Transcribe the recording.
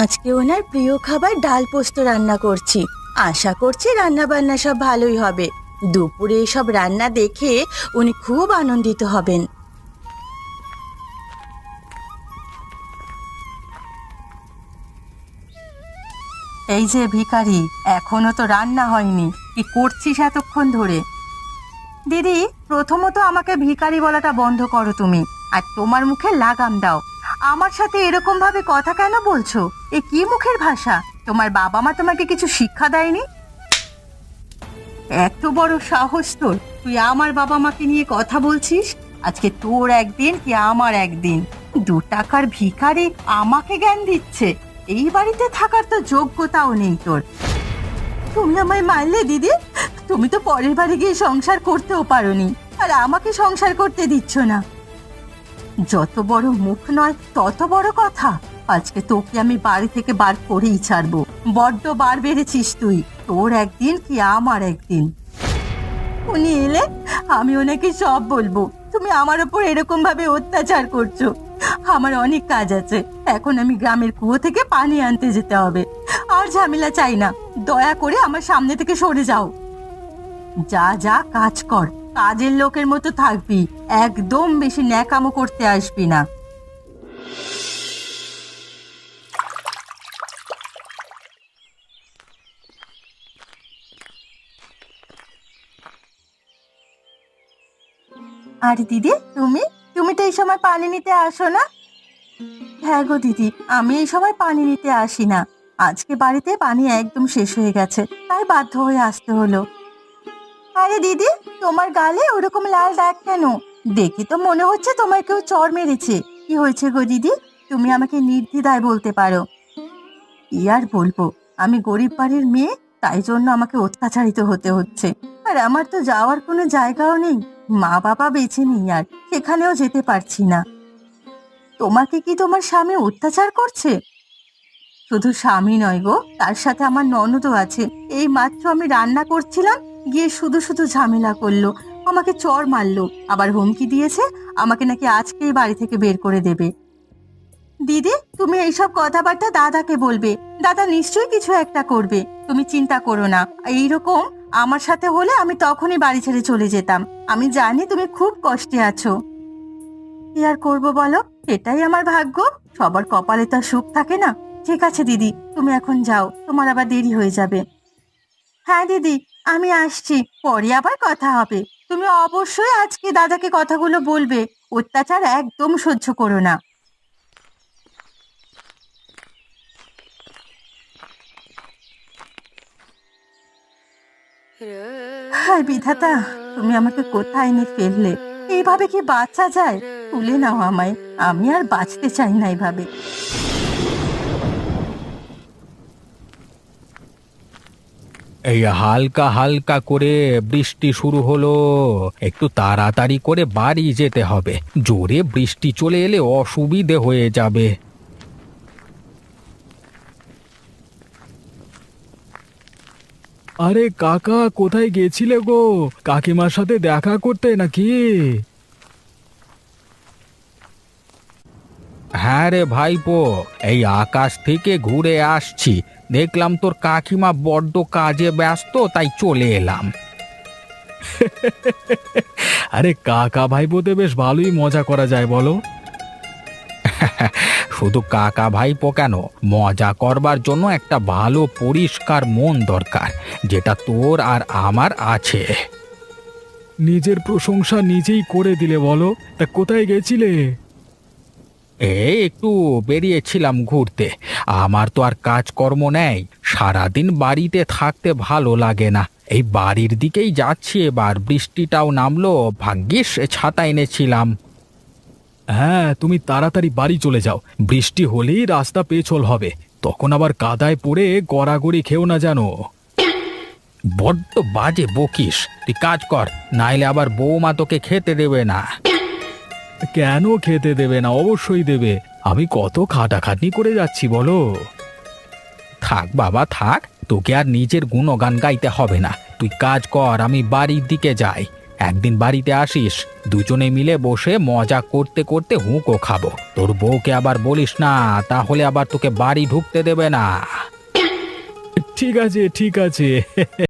আজকে ওনার প্রিয় খাবার ডাল পোস্ত রান্না করছি। আশা করছি রান্না বান্না সব ভালোই হবে। দুপুরে সব রান্না দেখে উনি খুব আনন্দিত হবেন। এই যে ভিখারি, এখনো তো রান্না হয়নি, কি করছিস এতক্ষণ ধরে? দিদি, প্রথমত আমাকে ভিখারি বলাটা বন্ধ করো তুমি, আর তোমার মুখে লাগাম দাও। আমার সাথে এরকম ভাবে কথা কেন বলছো? এ কি মুখের ভাষা? তোমার বাবা মা তোমাকে কিছু শিক্ষা দেয়নি? এত বড় সাহস তোর, তুই আমার বাবা মাকে নিয়ে কথা বলছিস? আজকে তোর একদিন কি আমার একদিন। 2 টাকার ভিখারি আমাকে জ্ঞান দিচ্ছে? এই বাড়িতে থাকার তো যোগ্যতাও নেই তোর। তুমি আমায় মারলে দিদি? তুমি তো পরের বাড়ি গিয়ে সংসার করতেও পারোনি, আর আমাকে সংসার করতে দিচ্ছ না। যত বড় মুখ নয় তত বড় কথা। আজকে তোকে আমি বাড়ি থেকে বার করেই ছাড়বো। বড্ড বার বেড়েছিস তুই, তোর একদিন কি আমার একদিন। উনি এলে আমি ওনাকে সব বলবো তুমি আমার ওপর এরকম ভাবে অত্যাচার করছো। আমার অনেক কাজ আছে, এখন আমি গ্রামের কুয়ো থেকে পানি আনতে যেতে হবে। আর ঝামেলা চাই না, দয়া করে আমার সামনে থেকে সরে যাও। যা যা কাজ কর, কাজের লোকের মতো থাকবি, একদম বেশি ন্যাকামো করতে আসবি না। আর দিদি, তুমি তুমি তো এই সময় পানি নিতে আসো না? হ্যাঁ গো দিদি, আমি এই সময় পানি নিতে আসি না। আজকে বাড়িতে পানি একদম শেষ হয়ে গেছে, তাই বাধ্য হয়ে আসতে হলো। আরে দিদি, তোমার গালে ওরকম লাল দাগ কেন? দেখি তো মনে হচ্ছে তোমার কেউ চড় মেরেছে। কি হয়েছে গো দিদি? তুমি আমাকে নির্দ্বিধায় বলতে পারো। কি আর বলবো, আমি গরিব বাড়ির মেয়ে, তাই জন্য আমাকে অত্যাচারিত হতে হচ্ছে। আর আমার তো যাওয়ার কোনো জায়গাও নেই, মা বাবা বেঁচে নেই, আর সেখানেও যেতে পারছি না। তোমাকে কি তোমার স্বামী অত্যাচার করছে? শুধু স্বামী নয় গো, তার সাথে আমার ননদও আছে। এই মাত্র আমি রান্না করছিলাম, গিয়ে শুধু শুধু ঝামেলা করলো, আমাকে চড় মারলো, আবার হুমকি দিয়েছে আমাকে নাকি আজকেই বাড়ি থেকে বের করে দেবে। দিদি, তুমি এইসব কথাবার্তা দাদাকে বলবে, দাদা নিশ্চয়ই কিছু একটা করবে, তুমি চিন্তা করো না। এইরকম আমার সাথে হলে আমি তখনই বাড়ি ছেড়ে চলে যেতাম। আমি জানি তুমি খুব কষ্টে আছো। কি আর করবো বলো, এটাই আমার ভাগ্য। সবার কপালে তো আর সুখ থাকে না। ঠিক আছে দিদি, তুমি এখন যাও, তোমার আবার দেরি হয়ে যাবে। হ্যাঁ দিদি, আমি আসছি, পরে আবার কথা হবে। তুমি অবশ্যই আজকে দাদাকে কথাগুলো বলবে, অত্যাচার একদম সহ্য করো না। হায় বিধাতা, তুমি আমাকে কোথায় এনে ফেললে? এইভাবে কি বাঁচা যায়? তুলে নাও আমায়, আমি আর বাঁচতে চাই না এইভাবে। এই হালকা হালকা করে বৃষ্টি শুরু হলো। একটু তাড়াতাড়ি করে বাড়ি যেতে হবে, জোরে বৃষ্টি চলে এলে অসুবিধে হয়ে যাবে। আরে কাকা, কোথায় গেছিলে গো? কাকিমার সাথে দেখা করতে নাকি? হ্যাঁ রে ভাইপো, এই আকাশ থেকে ঘুরে আসছি, দেখলাম তোর কাকিমা বড্ড কাজে ব্যস্ত, তাই চলে এলাম। আরে কাকা ভাইপোতে বেশ ভালোই মজা করা যায় বলো। শুধু কাকা ভাইপো কেন, মজা করবার জন্য একটা ভালো পরিষ্কার মন দরকার, যেটা তোর আর আমার আছে। নিজের প্রশংসা নিজেই করে দিলে বলো। তা কোথায় গেছিলে? এই একটু বেরিয়েছিলাম ঘুরতে। আমার তো আর কাজকর্ম নেই, সারাদিন বাড়িতে থাকতে ভালো লাগে না। এই বাড়ির দিকেই যাচ্ছি এবার, বৃষ্টিটাও নামলো, ভাগ্যিস ছাতা এনেছিলাম। হ্যাঁ, তুমি তাড়াতাড়ি বাড়ি চলে যাও, বৃষ্টি হলেই রাস্তা পেছল হবে, তখন আবার কাদায় পড়ে গড়াগড়ি খেও না জানো। বড্ড বাজে বকিস, তুই কাজ কর, নাইলে আবার বৌমা তোকে খেতে দেবে না। কেন খেতে দেবে না? অবশ্যই দেবে, আমি কত খাটাখাটনি করে যাচ্ছি বলো। থাক বাবা থাক, তোকে আর নিজের গুণগান গাইতে হবে না, তুই কাজ কর, আমি বাড়ির দিকে যাই। একদিন বাড়িতে আসিস, দুজনে মিলে বসে মজা করতে করতে হুঁকো খাবো। তোর বউকে আবার বলিস না, তাহলে আবার তোকে বাড়ি ঢুকতে দেবে না। ঠিক আছে, ঠিক আছে।